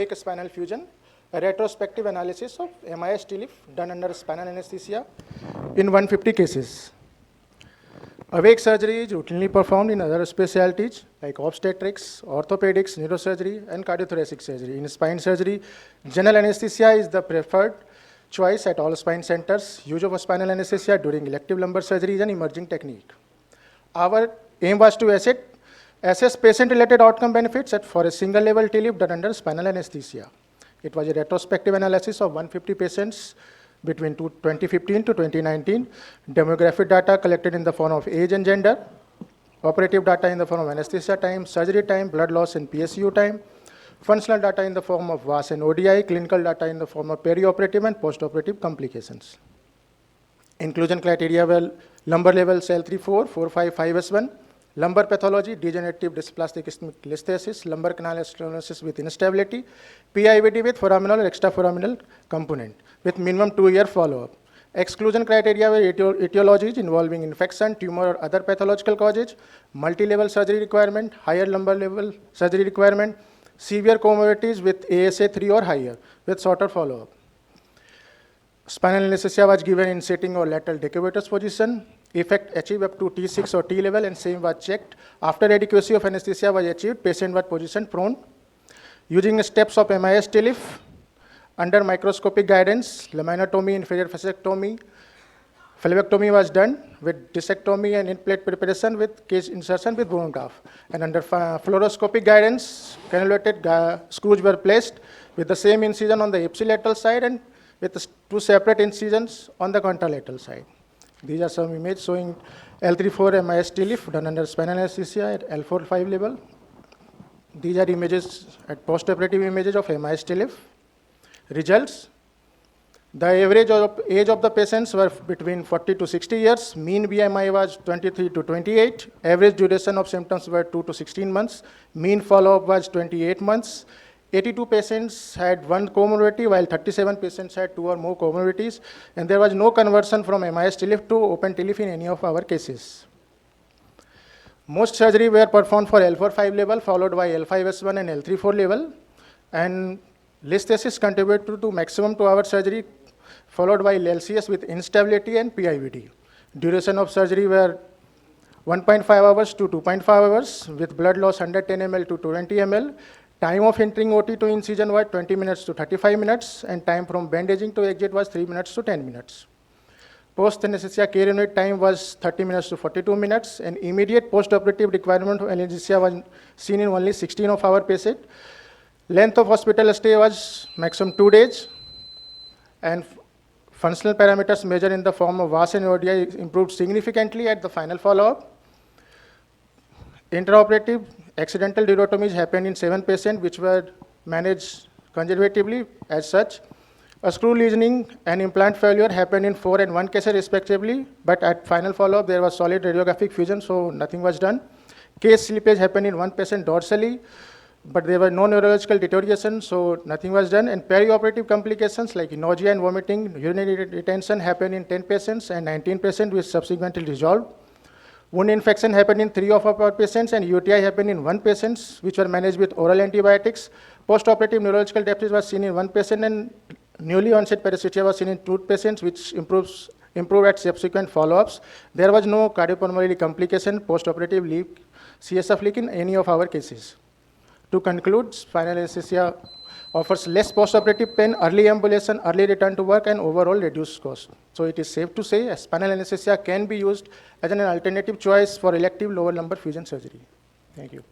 awake spinal fusion, a retrospective analysis of MIS-TLIF done under spinal anesthesia in 150 cases. Awake surgery is routinely performed in other specialties like obstetrics, orthopedics, neurosurgery, and cardiothoracic surgery. In spine surgery, general anesthesia is the preferred choice at all spine centers. Use of spinal anesthesia during elective lumbar surgery is an emerging technique. Our aim was to assess patient-related outcome benefits for a single-level TLIF done under spinal anesthesia. It was a retrospective analysis of 150 patients between 2015 to 2019, demographic data collected in the form of age and gender, operative data in the form of anesthesia time, surgery time, blood loss and PSU time, functional data in the form of VAS and ODI, clinical data in the form of perioperative and postoperative complications. Inclusion criteria were lumbar levels L3-4, 4-5, 5S1, lumbar pathology, degenerative dysplastic ischemic listhesis, lumbar canal stenosis with instability, PIVD with foraminal or extraforaminal component with minimum 2-year follow-up. Exclusion criteria were etiologies involving infection, tumor or other pathological causes, multi-level surgery requirement, higher lumbar level surgery requirement, severe comorbidities with ASA 3 or higher with shorter follow-up. Spinal anesthesia was given in sitting or lateral decubitus position. Effect achieved up to T6 or T level and same was checked. After adequacy of anesthesia was achieved, patient was position prone. Using steps of MIS-TLIF, under microscopic guidance, laminotomy, inferior fascectomy, phlebectomy was done with discectomy and in-plate preparation with cage insertion with bone graft. And under fluoroscopic guidance, cannulated screws were placed with the same incision on the ipsilateral side and with 2 separate incisions on the contralateral side. These are some images showing L3-4 MIS-TLIF done under spinal anesthesia at L4-5 level. These are images at postoperative images of MIS-TLIF. Results. The average age of the patients were between 40 to 60 years. Mean BMI was 23 to 28. Average duration of symptoms were 2 to 16 months. Mean follow-up was 28 months. 82 patients had 1 comorbidity, while 37 patients had 2 or more comorbidities. And there was no conversion from MIS-TLIF to open TLIF in any of our cases. Most surgery were performed for L4-5 level, followed by L5S1 and L3-4 level. And listhesis contributed to maximum to our surgery, followed by LCS with instability and PIVD. Duration of surgery were 1.5 hours to 2.5 hours with blood loss 110 ml to 20 ml. Time of entering OT to incision was 20 minutes to 35 minutes, and time from bandaging to exit was 3 minutes to 10 minutes. Post-anesthesia care unit time was 30 minutes to 42 minutes, and immediate post-operative requirement of anesthesia was seen in only 16 of our patients. Length of hospital stay was maximum 2 days, and functional parameters measured in the form of VAS and ODI improved significantly at the final follow-up. Intraoperative accidental durotomies happened in 7 patients, which were managed conservatively as such. A screw loosening and implant failure happened in 4 and 1 cases respectively, but at final follow-up there was solid radiographic fusion, so nothing was done. Case slippage happened in 1 patient dorsally, but there were no neurological deterioration, so nothing was done. And perioperative complications like nausea and vomiting, urinary retention happened in 10 patients and 19 patients, which subsequently resolved. Wound infection happened in 3 of our patients, and UTI happened in 1 patient, which were managed with oral antibiotics. Postoperative neurological deficit was seen in 1 patient, and newly onset paresthesia was seen in 2 patients, which improved at subsequent follow-ups. There was no cardiopulmonary complication, postoperative leak, CSF leak in any of our cases. To conclude, spinal anesthesia offers less postoperative pain, early ambulation, early return to work, and overall reduced cost. So it is safe to say spinal anesthesia can be used as an alternative choice for elective lower lumbar fusion surgery. Thank you.